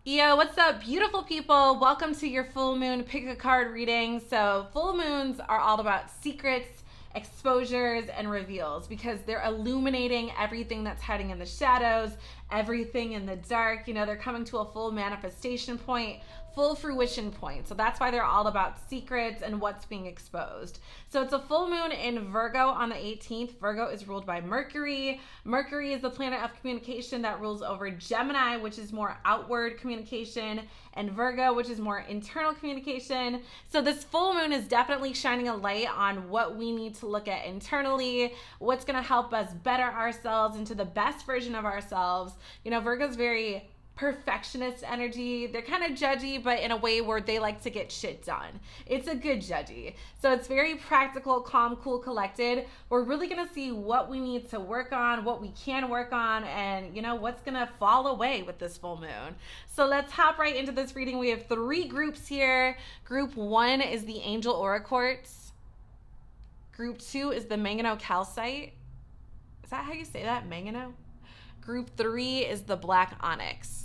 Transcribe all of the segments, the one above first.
Yo, what's up, beautiful people? Welcome to your full moon pick a card reading. So, full moons are all about secrets, exposures, and reveals because they're illuminating everything that's hiding in the shadows, everything in the dark. They're coming to a full manifestation point, full fruition point. So, that's why they're all about secrets and what's being exposed. So, it's a full moon in Virgo on the 18th. Virgo is ruled by Mercury. Mercury is the planet of communication that rules over Gemini, which is more outward communication, and Virgo, which is more internal communication. So this full moon is definitely shining a light on what we need to look at internally, what's going to help us better ourselves into the best version of ourselves. Virgo's very perfectionist energy. They're kind of judgy, but in a way where they like to get shit done. It's a good judgy. So it's very practical, calm, cool, collected. We're really going to see what we need to work on, what we can work on, and what's going to fall away with this full moon. So let's hop right into this reading. We have 3 groups here. Group 1 is the Angel Aura Quartz. Group 2 is the Manganese Calcite. Is that how you say that? Manganese? Group 3 is the Black Onyx.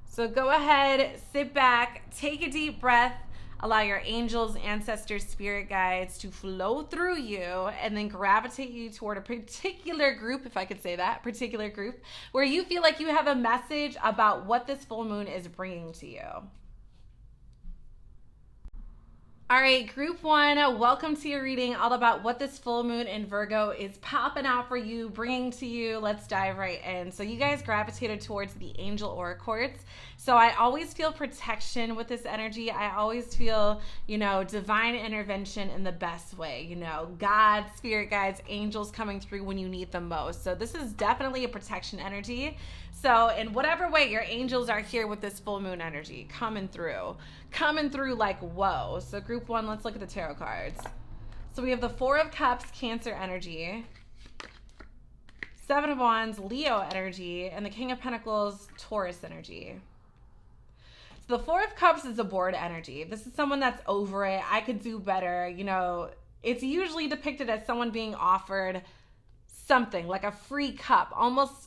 So go ahead, sit back, take a deep breath, allow your angels, ancestors, spirit guides to flow through you, and then gravitate you toward a particular group, if I could say that, particular group, where you feel like you have a message about what this full moon is bringing to you. All right, group 1, welcome to your reading all about what this full moon in Virgo is popping out for you, bringing to you. Let's dive right in. So you guys gravitated towards the Angel Aura Quartz. So I always feel protection with this energy. I always feel, divine intervention in the best way. God, spirit guides, angels coming through when you need them most. So this is definitely a protection energy. So in whatever way, your angels are here with this full moon energy, coming through like, whoa. So group 1, let's look at the tarot cards. So we have the 4 of Cups, Cancer energy, 7 of Wands, Leo energy, and the King of Pentacles, Taurus energy. So the 4 of Cups is a bored energy. This is someone that's over it. I could do better. It's usually depicted as someone being offered something like a free cup, almost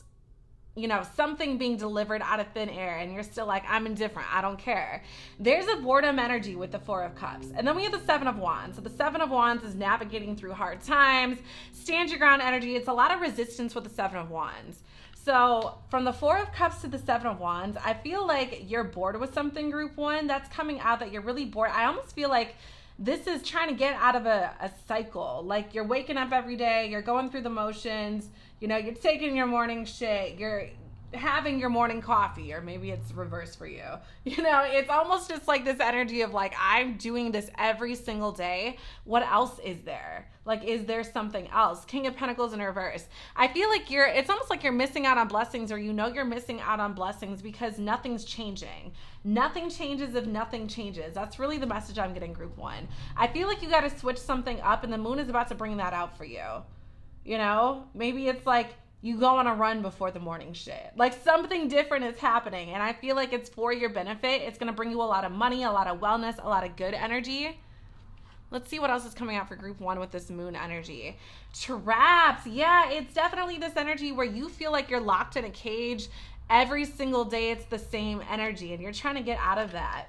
something being delivered out of thin air, and you're still like, I'm indifferent, I don't care. There's a boredom energy with the 4 of Cups. And then we have the 7 of Wands. So the 7 of Wands is navigating through hard times, stand your ground energy. It's a lot of resistance with the 7 of Wands. So from the 4 of Cups to the 7 of Wands, I feel like you're bored with something, group 1, that's coming out, that you're really bored. I almost feel like this is trying to get out of a cycle. Like, you're waking up every day, you're going through the motions, you're taking your morning shit, you're having your morning coffee, or maybe it's reverse for you. It's almost just like this energy of like, I'm doing this every single day. What else is there? Like, is there something else? King of Pentacles in reverse. I feel like it's almost like you're missing out on blessings, or you're missing out on blessings because nothing's changing. Nothing changes if nothing changes. That's really the message I'm getting, group 1. I feel like you got to switch something up, and the moon is about to bring that out for you. Maybe it's like you go on a run before the morning shit. Like, something different is happening, and I feel like it's for your benefit. It's going to bring you a lot of money, a lot of wellness, a lot of good energy. Let's see what else is coming out for group 1 with this moon energy. Traps. Yeah, it's definitely this energy where you feel like you're locked in a cage. Every single day it's the same energy, and you're trying to get out of that.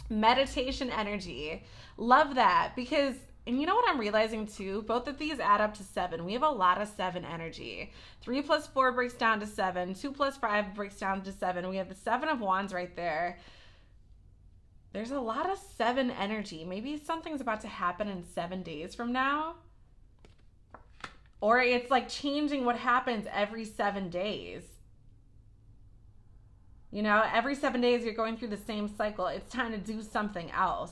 Meditation energy. Love that, because, and you know what I'm realizing too? Both of these add up to 7. We have a lot of 7 energy. 3 plus 4 breaks down to 7. 2 plus 5 breaks down to 7. We have the 7 of Wands right there. There's a lot of 7 energy. Maybe something's about to happen in 7 days from now. Or it's like changing what happens every 7 days. Every 7 days you're going through the same cycle. It's time to do something else.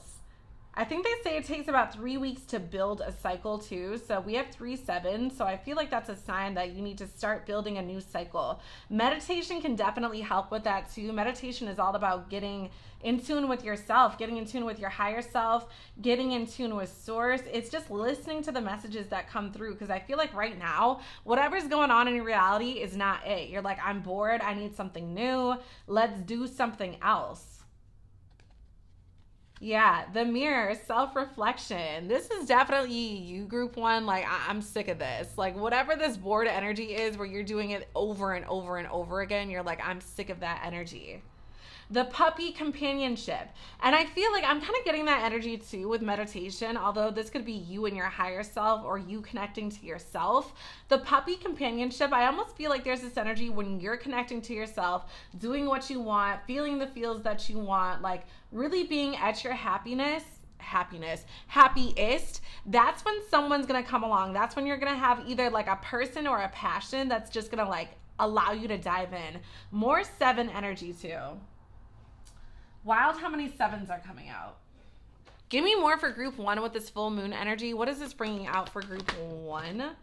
I think they say it takes about 3 weeks to build a cycle too. So we have 3-7. So I feel like that's a sign that you need to start building a new cycle. Meditation can definitely help with that too. Meditation is all about getting in tune with yourself, getting in tune with your higher self, getting in tune with source. It's just listening to the messages that come through. Because I feel like right now, whatever's going on in reality is not it. You're like, I'm bored. I need something new. Let's do something else. Yeah, the mirror, self-reflection. This is definitely you, group 1. Like, I'm sick of this. Like, whatever this bored energy is where you're doing it over and over and over again, you're like, I'm sick of that energy. The puppy companionship. And I feel like I'm kind of getting that energy too with meditation, although this could be you and your higher self or you connecting to yourself. The puppy companionship, I almost feel like there's this energy when you're connecting to yourself, doing what you want, feeling the feels that you want, like really being at your happiest, that's when someone's gonna come along. That's when you're gonna have either like a person or a passion that's just gonna like allow you to dive in. More 7 energy too. Wild how many 7s are coming out. Give me more for group 1 with this full moon energy. What is this bringing out for group 1?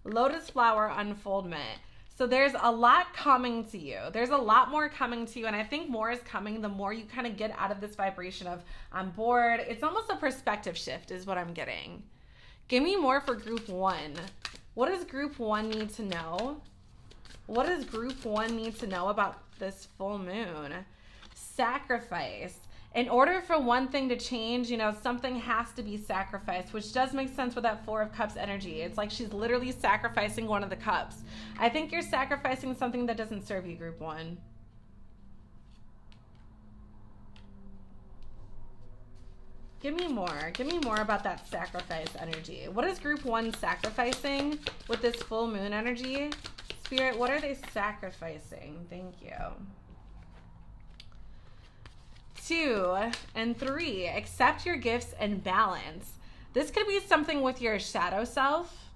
Lotus flower unfoldment. So there's a lot coming to you. There's a lot more coming to you. And I think more is coming the more you kind of get out of this vibration of I'm bored. It's almost a perspective shift is what I'm getting. Give me more for group 1. What does group 1 need to know? What does group 1 need to know about this full moon? Sacrifice. In order for one thing to change, you know, something has to be sacrificed, which does make sense with that 4 of Cups energy. It's like she's literally sacrificing one of the cups. I think you're sacrificing something that doesn't serve you, group 1. Give me more. Give me more about that sacrifice energy. What is group 1 sacrificing with this full moon energy? Spirit, what are they sacrificing? Thank you. 2 and 3, accept your gifts and balance. This could be something with your shadow self.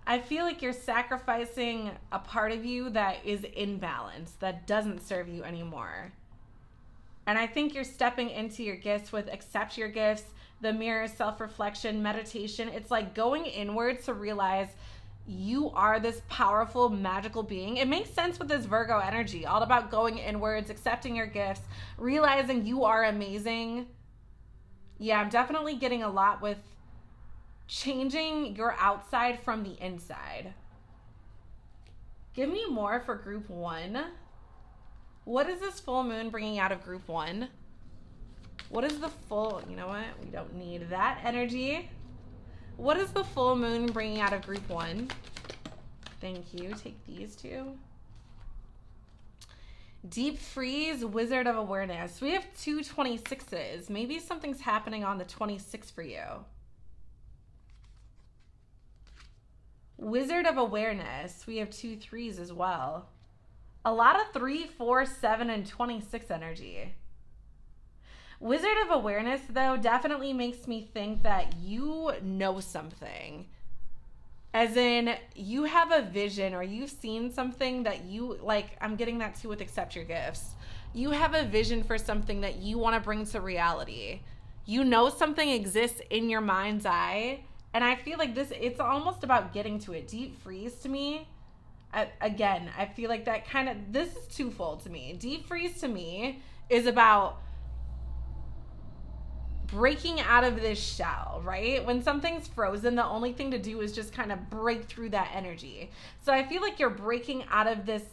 I feel like you're sacrificing a part of you that is imbalanced, that doesn't serve you anymore. And I think you're stepping into your gifts with accept your gifts, the mirror, self-reflection, meditation. It's like going inward to realize you are this powerful, magical being. It makes sense with this Virgo energy, all about going inwards, accepting your gifts, realizing you are amazing. Yeah, I'm definitely getting a lot with changing your outside from the inside. Give me more for group 1. What is this full moon bringing out of group 1? What is the full, you know what? We don't need that energy. What is the full moon bringing out of group 1? Thank you. Take these 2. Deep freeze, Wizard of Awareness. We have 2 26s. Maybe something's happening on the 26th for you. Wizard of Awareness. We have 2 3s as well. A lot of 3, 4, 7, and 26 energy. Wizard of Awareness, though, definitely makes me think that you know something. As in, you have a vision or you've seen something that you, like, I'm getting that too with accept your gifts. You have a vision for something that you want to bring to reality. You know something exists in your mind's eye. And I feel like this, it's almost about getting to it. Deep freeze to me, again, I feel like that kind of, this is twofold to me. Deep freeze to me is about breaking out of this shell, right? When something's frozen, the only thing to do is just kind of break through that energy. So I feel like you're breaking out of this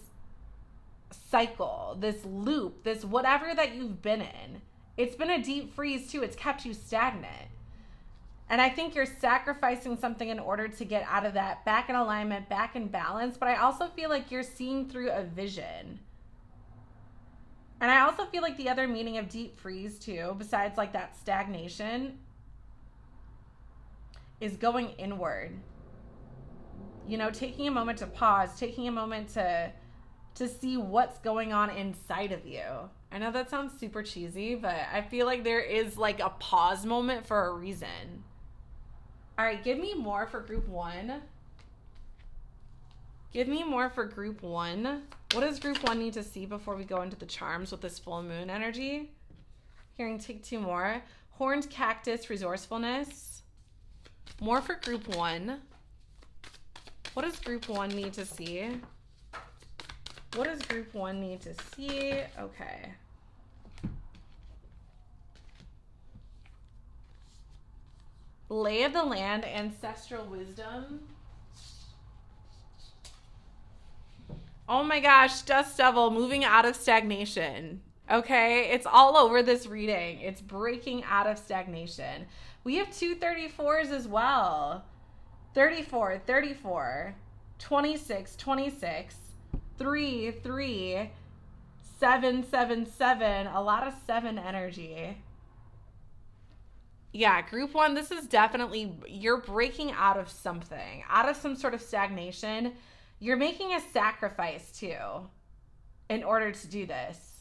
cycle, this loop, this whatever that you've been in. It's been a deep freeze too. It's kept you stagnant. And I think you're sacrificing something in order to get out of that, back in alignment, back in balance. But I also feel like you're seeing through a vision. And I also feel like the other meaning of deep freeze too, besides like that stagnation, is going inward. You know, taking a moment to pause, taking a moment to see what's going on inside of you. I know that sounds super cheesy, but I feel like there is like a pause moment for a reason. All right, give me more for group 1. Give me more for group 1. What does group 1 need to see before we go into the charms with this full moon energy? Hearing take 2 more. Horned cactus, resourcefulness. More for group 1. What does group 1 need to see? What does group 1 need to see? Okay. Lay of the land, ancestral wisdom. Oh my gosh, Dust Devil moving out of stagnation. Okay, it's all over this reading. It's breaking out of stagnation. We have 2 34s as well. 34, 34, 26, 26, 3, 3, 777, a lot of 7 energy. Yeah, group 1, this is definitely, you're breaking out of something, out of some sort of stagnation. You're making a sacrifice too in order to do this.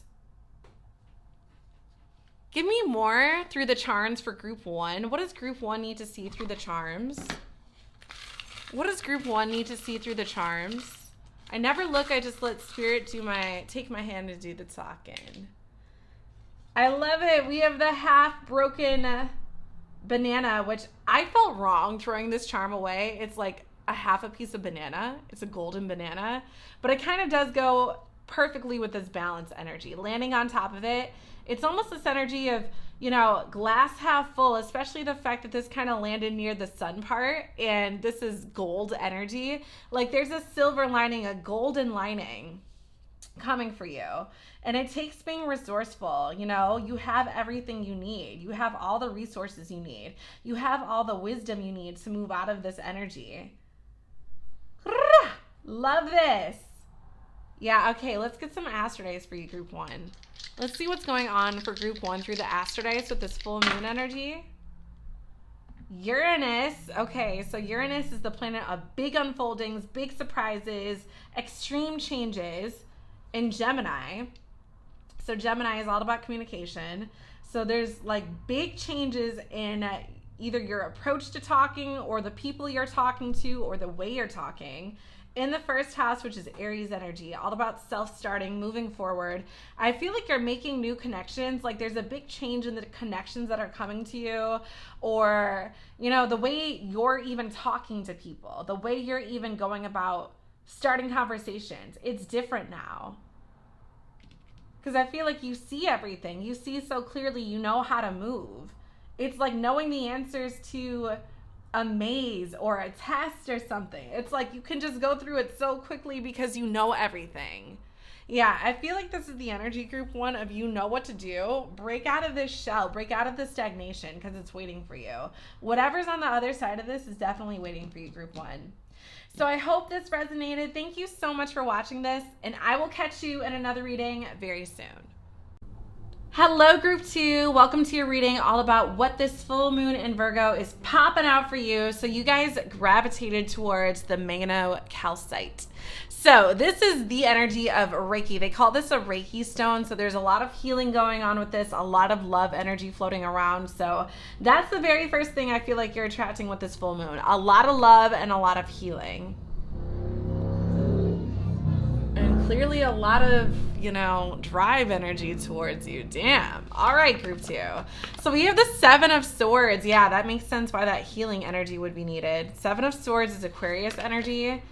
Give me more through the charms for group 1. What does group 1 need to see through the charms? What does group 1 need to see through the charms? I never look, I just let spirit take my hand and do the talking. I love it. We have the half broken banana, which I felt wrong throwing this charm away. It's like a half a piece of banana. It's a golden banana, but it kind of does go perfectly with this balance energy. Landing on top of it, it's almost this energy of, you know, glass half full, especially the fact that this kind of landed near the sun part and this is gold energy. Like there's a silver lining, a golden lining coming for you. And it takes being resourceful. You know, you have everything you need. You have all the resources you need. You have all the wisdom you need to move out of this energy. Love this. Yeah, okay, let's get some astrodice for you, group 1. Let's see what's going on for group 1 through the astrodice with this full moon energy. Uranus. Okay, so Uranus is the planet of big unfoldings, big surprises, extreme changes in Gemini. So Gemini is all about communication. So there's like big changes in either your approach to talking or the people you're talking to or the way you're talking. In the first house, which is Aries energy, all about self-starting, moving forward. I feel like you're making new connections. Like there's a big change in the connections that are coming to you, or, you know, the way you're even talking to people, the way you're even going about starting conversations. It's different now. Because I feel like you see everything. You see so clearly, you know how to move. It's like knowing the answers to a maze or a test or something. It's like you can just go through it so quickly because you know everything. Yeah, I feel like this is the energy group 1 of you know what to do. Break out of this shell, break out of this stagnation because it's waiting for you. Whatever's on the other side of this is definitely waiting for you, group 1. So I hope this resonated. Thank you so much for watching this, and I will catch you in another reading very soon. Hello, group 2. Welcome to your reading all about what this full moon in Virgo is popping out for you. So you guys gravitated towards the Mano calcite. So this is the energy of Reiki. They call this a Reiki stone. So there's a lot of healing going on with this, a lot of love energy floating around. So that's the very first thing I feel like you're attracting with this full moon. A lot of love and a lot of healing. And clearly a lot of, you know, drive energy towards you. Damn. All right, group 2. So we have the 7 of Swords. Yeah, that makes sense why that healing energy would be needed. 7 of Swords is Aquarius energy.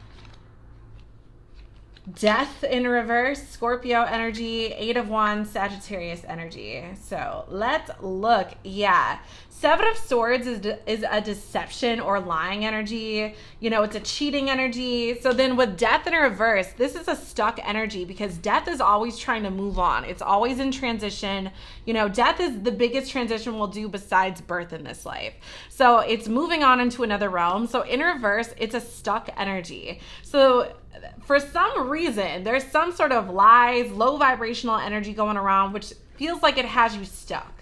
Death in reverse, Scorpio energy. 8 of Wands, Sagittarius energy. So let's look. Yeah. 7 of Swords is a deception or lying energy. You know, it's a cheating energy. So then with Death in reverse, this is a stuck energy because death is always trying to move on. It's always in transition. You know, death is the biggest transition we'll do besides birth in this life. So it's moving on into another realm. So in reverse, it's a stuck energy. So for some reason, there's some sort of lies, low vibrational energy going around, which feels like it has you stuck.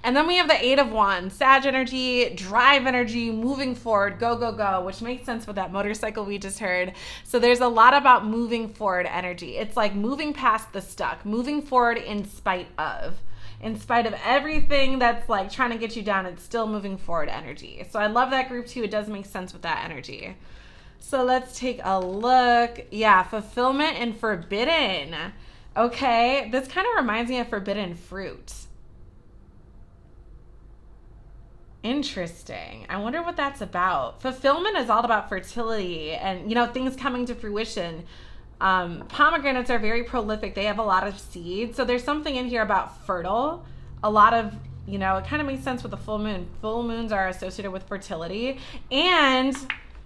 And then we have the 8 of Wands, Sag energy, drive energy, moving forward, go, go, go, which makes sense with that motorcycle we just heard. So there's a lot about moving forward energy. It's like moving past the stuck, moving forward in spite of. In spite of everything that's like trying to get you down, it's still moving forward energy. So I love that group 2. It does make sense with that energy. So let's take a look. Yeah, fulfillment and forbidden. Okay, this kind of reminds me of forbidden fruit. Interesting. I wonder what that's about. Fulfillment is all about fertility and, you know, things coming to fruition. Pomegranates are very prolific. They have a lot of seeds. So there's something in here about fertile. A lot of, you know, it kind of makes sense with the full moon. Full moons are associated with fertility. And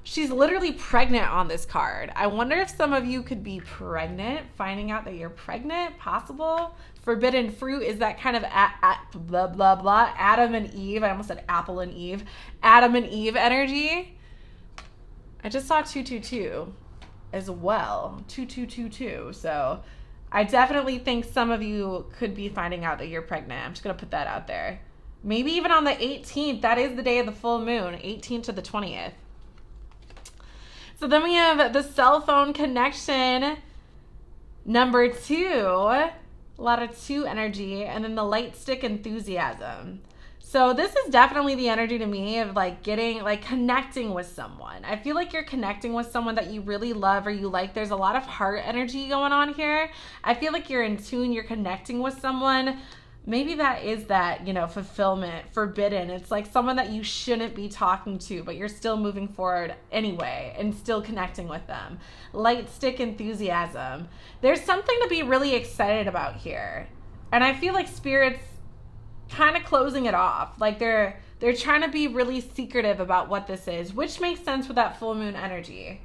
she's literally pregnant on this card. I wonder if some of you could be pregnant, finding out that you're pregnant, possible. Forbidden fruit is that kind of blah, blah, blah. Adam and Eve. I almost said Apple and Eve. Adam and Eve energy. I just saw 222 as well. 2222. So I definitely think some of you could be finding out that you're pregnant. I'm just going to put that out there. Maybe even on the 18th. That is the day of the full moon, 18th to the 20th. So then we have the cell phone connection, number 2. A lot of 2 energy. And then the light stick enthusiasm. So this is definitely the energy to me of like getting, like connecting with someone. I feel like you're connecting with someone that you really love or you like. There's a lot of heart energy going on here. I feel like you're in tune, you're connecting with someone. Maybe that is that, you know, fulfillment, forbidden. It's like someone that you shouldn't be talking to, but you're still moving forward anyway and still connecting with them. Light stick enthusiasm. There's something to be really excited about here. And I feel like Spirit's kind of closing it off. Like they're trying to be really secretive about what this is, which makes sense with that full moon energy.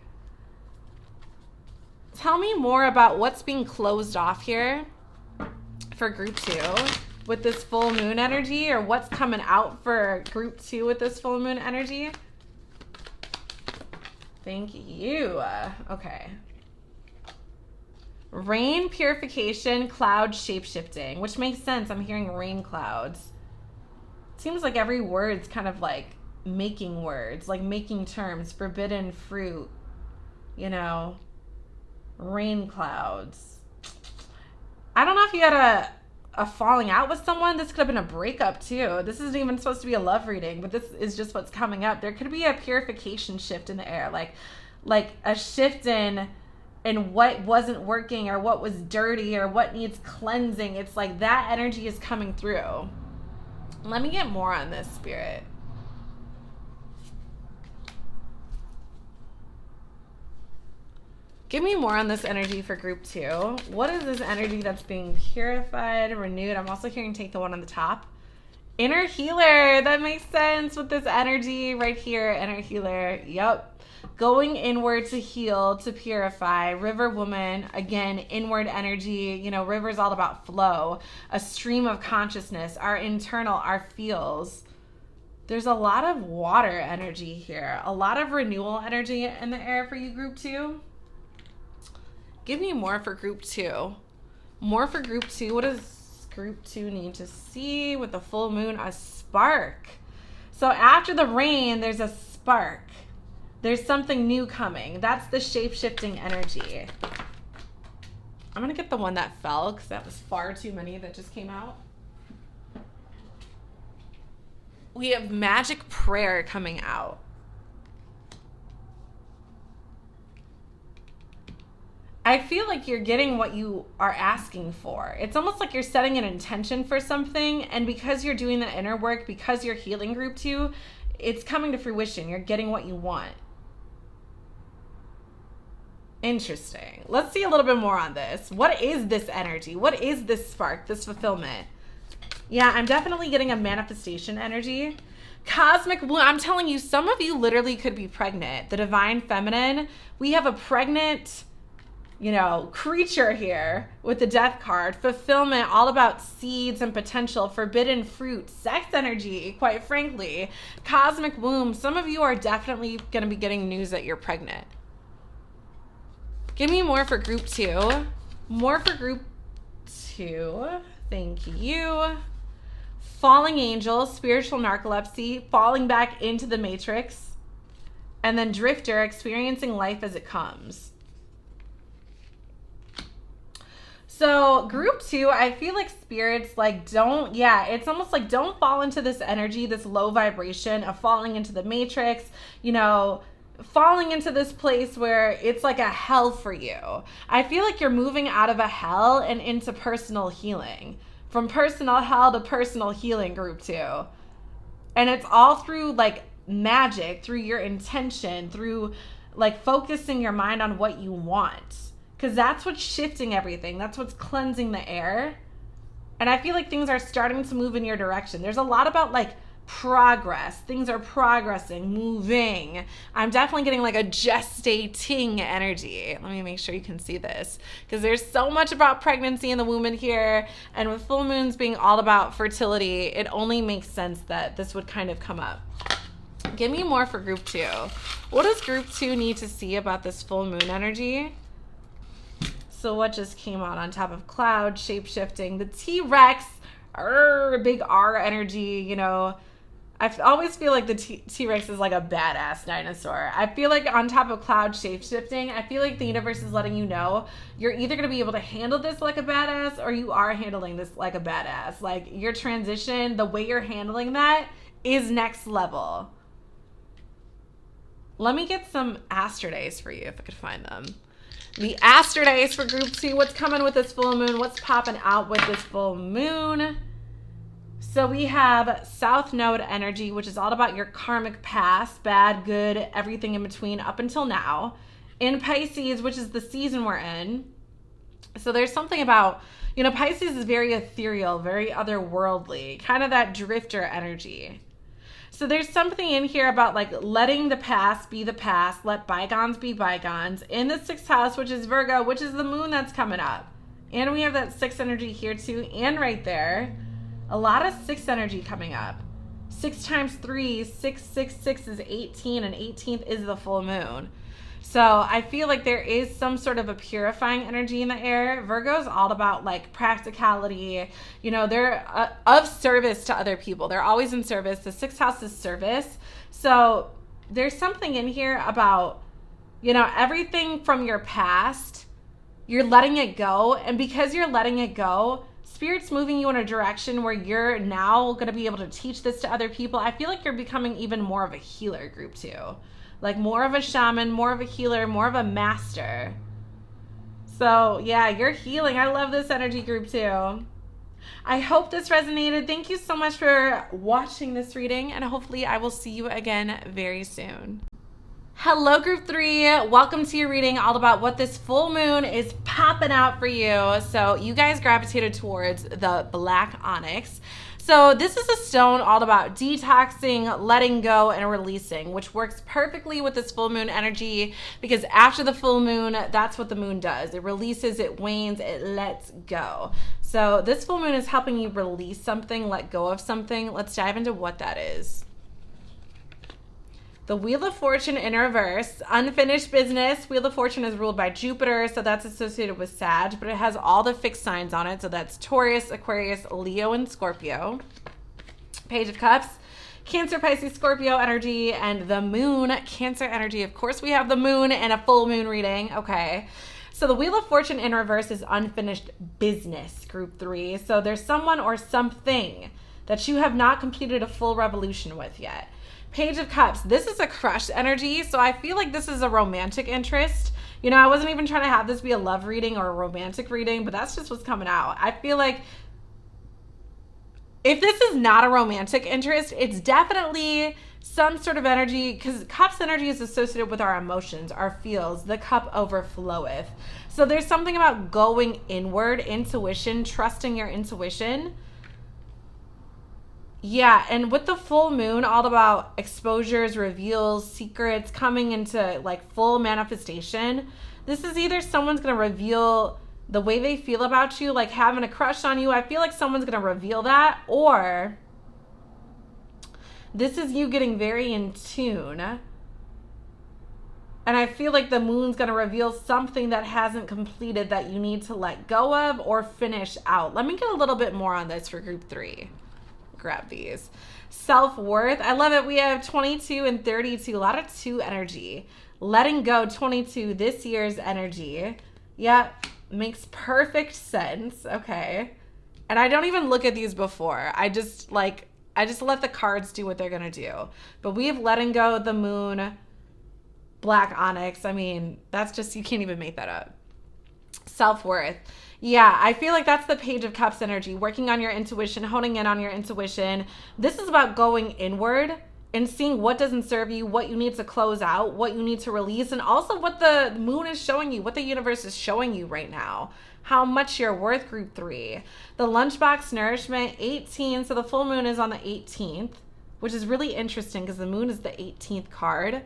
Tell me more about what's being closed off here for group 2 with this full moon energy, or what's coming out for group 2 with this full moon energy. Thank you. Okay. Rain, purification, cloud, shape-shifting, which makes sense. I'm hearing rain clouds. It seems like every word's kind of like making words, like making terms. Forbidden fruit, you know, rain clouds. I don't know if you had a falling out with someone. This could have been a breakup too. This isn't even supposed to be a love reading, but this is just what's coming up. There could be a purification shift in the air, like a shift in what wasn't working or what was dirty or what needs cleansing. It's like that energy is coming through. Let me get more on this, Spirit. Give me more on this energy for group 2. What is this energy that's being purified, renewed? I'm also hearing take the one on the top. Inner healer. That makes sense with this energy right here. Inner healer. Yep. Going inward to heal, to purify. River woman, again, inward energy. You know, river's all about flow, a stream of consciousness, our internal, our feels. There's a lot of water energy here, a lot of renewal energy in the air for you, group 2. Give me more for group 2. More for group 2. What does group 2 need to see with the full moon? A spark. So after the rain, there's a spark. There's something new coming. That's the shape-shifting energy. I'm going to get the one that fell because that was far too many that just came out. We have magic prayer coming out. I feel like you're getting what you are asking for. It's almost like you're setting an intention for something, and because you're doing the inner work, because you're healing group 2, it's coming to fruition. You're getting what you want. Interesting. Let's see a little bit more on this. What is this energy? What is this spark, this fulfillment? Yeah, I'm definitely getting a manifestation energy. Cosmic womb. I'm telling you, some of you literally could be pregnant. The divine feminine. We have a pregnant, you know, creature here with the death card. Fulfillment, all about seeds and potential. Forbidden fruit, sex energy, quite frankly. Cosmic womb. Some of you are definitely going to be getting news that you're pregnant. Give me more for group 2. More for group 2. Thank you. Falling angel, spiritual narcolepsy, falling back into the matrix. And then drifter, experiencing life as it comes. So group 2, I feel like spirits like it's almost like don't fall into this energy, this low vibration of falling into the matrix, you know, falling into this place where it's like a hell for you. I feel like you're moving out of a hell and into personal healing. From personal hell to personal healing, group 2. And it's all through like magic, through your intention, through like focusing your mind on what you want. Because that's what's shifting everything. That's what's cleansing the air. And I feel like things are starting to move in your direction. There's a lot about like progress. Things are progressing, moving. I'm definitely getting like a gestating energy. Let me make sure you can see this, because there's so much about pregnancy in the womb in here, and with full moons being all about fertility, it only makes sense that this would kind of come up. Give me more for group 2. What does group 2 need to see about this full moon energy? So what just came out on top of cloud? Shape-shifting. The T-Rex, big R energy, you know. I always feel like the T-Rex is like a badass dinosaur. I feel like on top of cloud shape-shifting, I feel like the universe is letting you know you're either going to be able to handle this like a badass or you are handling this like a badass. Like your transition, the way you're handling that is next level. Let me get some Asterdays for you if I could find them. The Asterdays for group 2. What's coming with this full moon? What's popping out with this full moon? So we have South Node energy, which is all about your karmic past, bad, good, everything in between up until now. In Pisces, which is the season we're in. So there's something about, you know, Pisces is very ethereal, very otherworldly, kind of that drifter energy. So there's something in here about like letting the past be the past, let bygones be bygones. In the 6th house, which is Virgo, which is the moon that's coming up. And we have that 6 energy here too, and right there. A lot of 6 energy coming up. 6 times 3, 6, 6, 6 is 18, and 18th is the full moon. So I feel like there is some sort of a purifying energy in the air. Virgo is all about like practicality. You know, they're of service to other people. They're always in service. The 6th house is service. So there's something in here about, you know, everything from your past, you're letting it go. And because you're letting it go, Spirit's moving you in a direction where you're now going to be able to teach this to other people. I feel like you're becoming even more of a healer, group 2. Like more of a shaman, more of a healer, more of a master. So yeah, you're healing. I love this energy, group 2. I hope this resonated. Thank you so much for watching this reading, and hopefully I will see you again very soon. Hello, group 3. Welcome to your reading all about what this full moon is popping out for you. So you guys gravitated towards the black onyx. So this is a stone all about detoxing, letting go, and releasing, which works perfectly with this full moon energy because after the full moon, that's what the moon does. It releases, it wanes, it lets go. So this full moon is helping you release something, let go of something. Let's dive into what that is. The Wheel of Fortune in reverse, unfinished business. Wheel of Fortune is ruled by Jupiter, so that's associated with Sag, but it has all the fixed signs on it. So that's Taurus, Aquarius, Leo, and Scorpio. Page of Cups, Cancer, Pisces, Scorpio energy, and the moon, Cancer energy. Of course, we have the moon and a full moon reading. Okay. So the Wheel of Fortune in reverse is unfinished business, group 3. So there's someone or something that you have not completed a full revolution with yet. Page of Cups, this is a crush energy, so I feel like this is a romantic interest. You know, I wasn't even trying to have this be a love reading or a romantic reading, but that's just what's coming out. I feel like if this is not a romantic interest, it's definitely some sort of energy, because Cups energy is associated with our emotions, our feels. The cup overfloweth. So there's something about going inward, intuition, trusting your intuition. Yeah, and with the full moon, all about exposures, reveals, secrets, coming into like full manifestation. This is either someone's going to reveal the way they feel about you, like having a crush on you. I feel like someone's going to reveal that, or this is you getting very in tune. And I feel like the moon's going to reveal something that hasn't completed that you need to let go of or finish out. Let me get a little bit more on this for group 3. Grab these. Self-worth. I love it. We have 22 and 32. A lot of 2 energy. Letting go, 22. This year's energy. Yep. Makes perfect sense. Okay. And I don't even look at these before. I just let the cards do what they're going to do. But we have letting go, the moon, black onyx. I mean, that's just, you can't even make that up. Self-worth. Yeah, I feel like that's the Page of Cups energy, working on your intuition, honing in on your intuition. This is about going inward and seeing what doesn't serve you, what you need to close out, what you need to release, and also what the moon is showing you, what the universe is showing you right now, how much you're worth, group 3. The lunchbox nourishment, 18. So the full moon is on the 18th, which is really interesting because the moon is the 18th card.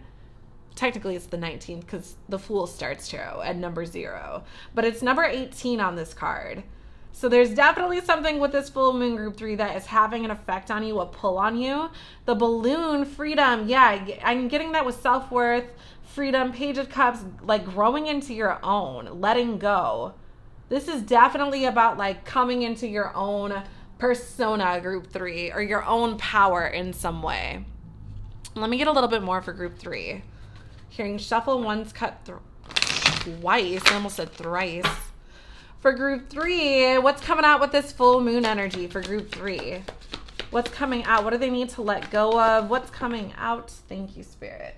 Technically, it's the 19th because the Fool starts tarot at number 0. But it's number 18 on this card. So there's definitely something with this full moon, group 3, that is having an effect on you, a pull on you. The balloon, freedom. Yeah, I'm getting that with self-worth, freedom, Page of Cups, like growing into your own, letting go. This is definitely about like coming into your own persona, group 3, or your own power in some way. Let me get a little bit more for group 3. Hearing shuffle once, cut twice. I almost said thrice. For group 3, what's coming out with this full moon energy for group 3? What's coming out? What do they need to let go of? What's coming out? Thank you, Spirit.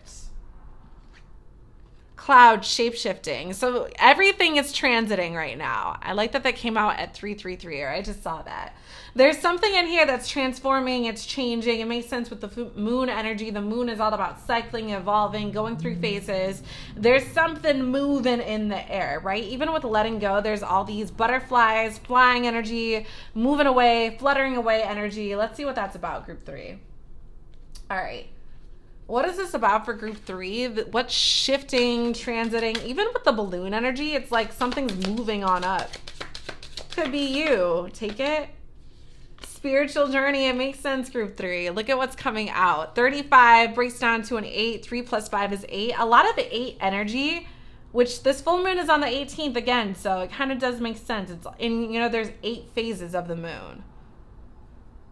Cloud shape-shifting. So everything is transiting right now. I like that came out at 333, or I just saw that. There's something in here that's transforming, it's changing. It makes sense with the moon energy. The moon is all about cycling, evolving, going through phases. There's something moving in the air, right? Even with letting go, there's all these butterflies, flying energy, moving away, fluttering away energy. Let's see what that's about, group 3. All right. What is this about for group 3? What's shifting, transiting? Even with the balloon energy, it's like something's moving on up. Could be you. Take it. Spiritual journey. It makes sense, group 3. Look at what's coming out. 35 breaks down to an 8. 3 plus 5 is 8. A lot of 8 energy, which this full moon is on the 18th again, so it kind of does make sense. It's in, you know, there's 8 phases of the moon.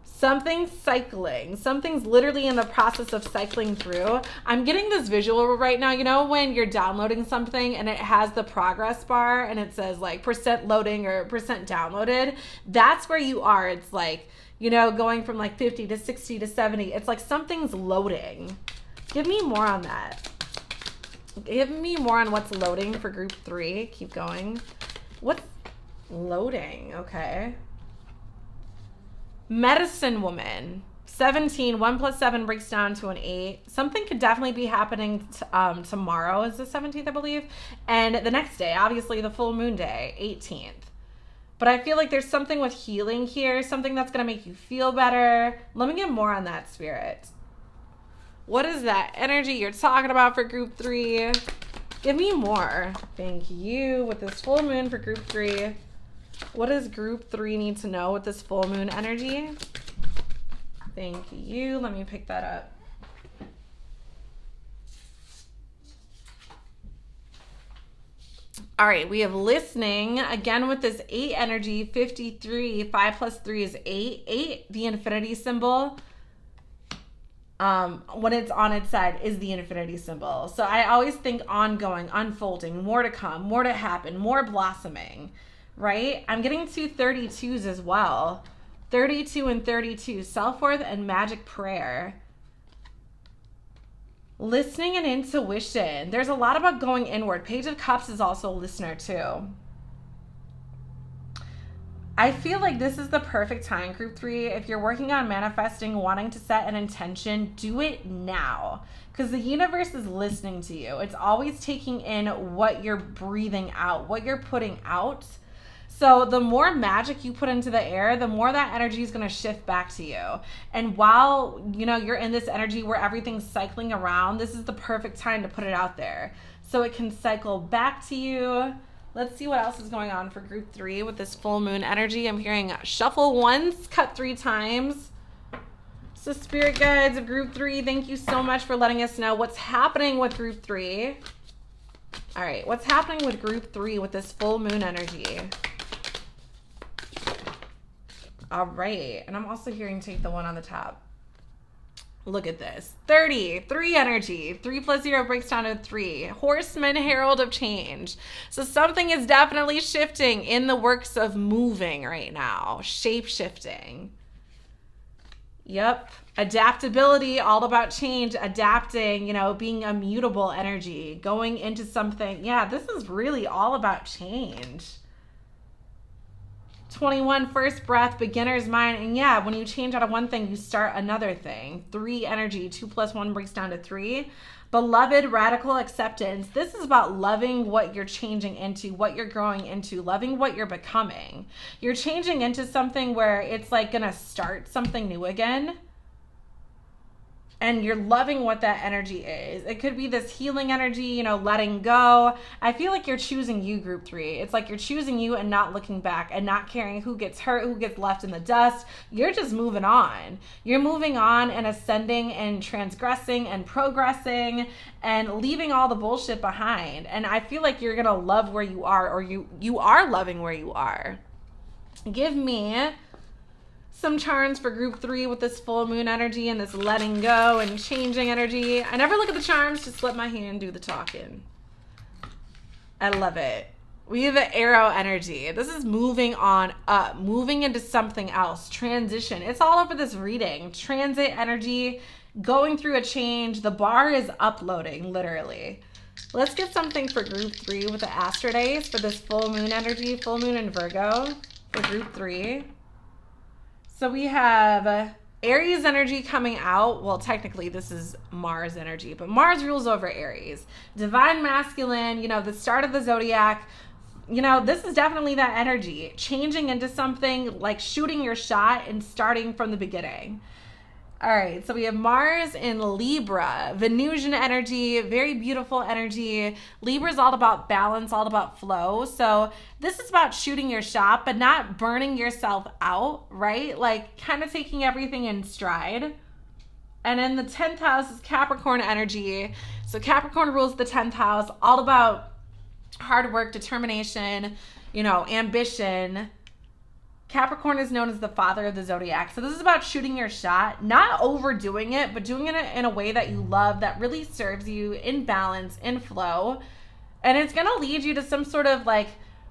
Something's cycling. Something's literally in the process of cycling through. I'm getting this visual right now. You know when you're downloading something and it has the progress bar and it says like % loading or % downloaded? That's where you are. It's like, you know, going from like 50 to 60 to 70. It's like something's loading. Give me more on that. Give me more on what's loading for group 3. Keep going. What's loading? Okay. Medicine woman. 17. 1 plus 7 breaks down to an 8. Something could definitely be happening tomorrow is the 17th, I believe. And the next day, obviously the full moon day, 18th. But I feel like there's something with healing here, something that's going to make you feel better. Let me get more on that, Spirit. What is that energy you're talking about for group 3? Give me more. Thank you. With this full moon for group 3. What does group 3 need to know with this full moon energy? Thank you. Let me pick that up. All right, we have listening again with this 8 energy, 53. 5 plus 3 is 8. 8, the infinity symbol. When it's on its side is the infinity symbol. So I always think ongoing, unfolding, more to come, more to happen, more blossoming. Right? I'm getting 2 32s as well. 32 and 32. Self-worth and magic prayer. Listening and intuition. There's a lot about going inward. Page of Cups is also a listener too. I feel like this is the perfect time, group 3. If you're working on manifesting, wanting to set an intention, do it now. Because the universe is listening to you. It's always taking in what you're breathing out, what you're putting out. So the more magic you put into the air, the more that energy is going to shift back to you. And while, you know, you're in this energy where everything's cycling around, this is the perfect time to put it out there. So it can cycle back to you. Let's see what else is going on for group 3 with this full moon energy. I'm hearing shuffle once, cut 3 times. So spirit guides of group 3, thank you so much for letting us know what's happening with group 3. All right, what's happening with group 3 with this full moon energy? All right, and I'm also hearing take the one on the top. Look at this. 30, 3 energy. 3 plus 0 breaks down to 3. Horseman, herald of change. So something is definitely shifting in the works of moving right now. Shape-shifting. Yep. Adaptability, all about change, adapting, you know, being a mutable energy, going into something. Yeah, this is really all about change. 21, first breath, beginner's mind. And yeah, when you change out of one thing, you start another thing. 3 energy, 2 plus 1 breaks down to 3. Beloved, radical acceptance. This is about loving what you're changing into, what you're growing into, loving what you're becoming. You're changing into something where it's like going to start something new again. and you're loving what that energy is. It could be this healing energy, you know, letting go. I feel like you're choosing you, group 3. It's like you're choosing you and not looking back and not caring who gets hurt, who gets left in the dust. You're just moving on. You're moving on and ascending and transgressing and progressing and leaving all the bullshit behind. And I feel like you're going to love where you are, or you are loving where you are. Give me some charms for group 3 with this full moon energy and this letting go and changing energy. I never look at the charms, just let my hand do the talking. I love it. We have the arrow energy. This is moving on up, moving into something else, transition. It's all over this reading. Transit energy, going through a change. The bar is uploading, literally. Let's get something for group 3 with the Astrodice for this full moon energy, full moon in Virgo for group 3. So we have Aries energy coming out. Well, technically this is Mars energy, but Mars rules over Aries. Divine masculine, you know, the start of the zodiac. You know, this is definitely that energy. Changing into something, like shooting your shot and starting from the beginning. All right, so we have Mars in Libra, Venusian energy, very beautiful energy. Libra is all about balance, all about flow. So this is about shooting your shot, but not burning yourself out, right? Like kind of taking everything in stride. And then the 10th house is Capricorn energy. So Capricorn rules the 10th house, all about hard work, determination, you know, ambition. Capricorn is known as the father of the zodiac. So this is about shooting your shot, not overdoing it, but doing it in a way that you love, that really serves you, in balance, in flow. And it's going to lead you to some sort of like,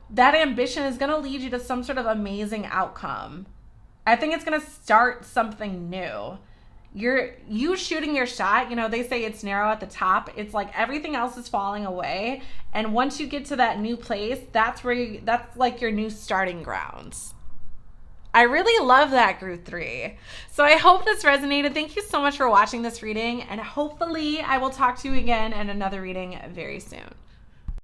that ambition is going to lead you to some sort of amazing outcome. I think it's going to start something new. You shooting your shot, you know, they say it's narrow at the top. It's like everything else is falling away. And once you get to that new place, that's like your new starting grounds. I really love that, group 3. So I hope this resonated. Thank you so much for watching this reading, and hopefully I will talk to you again in another reading very soon.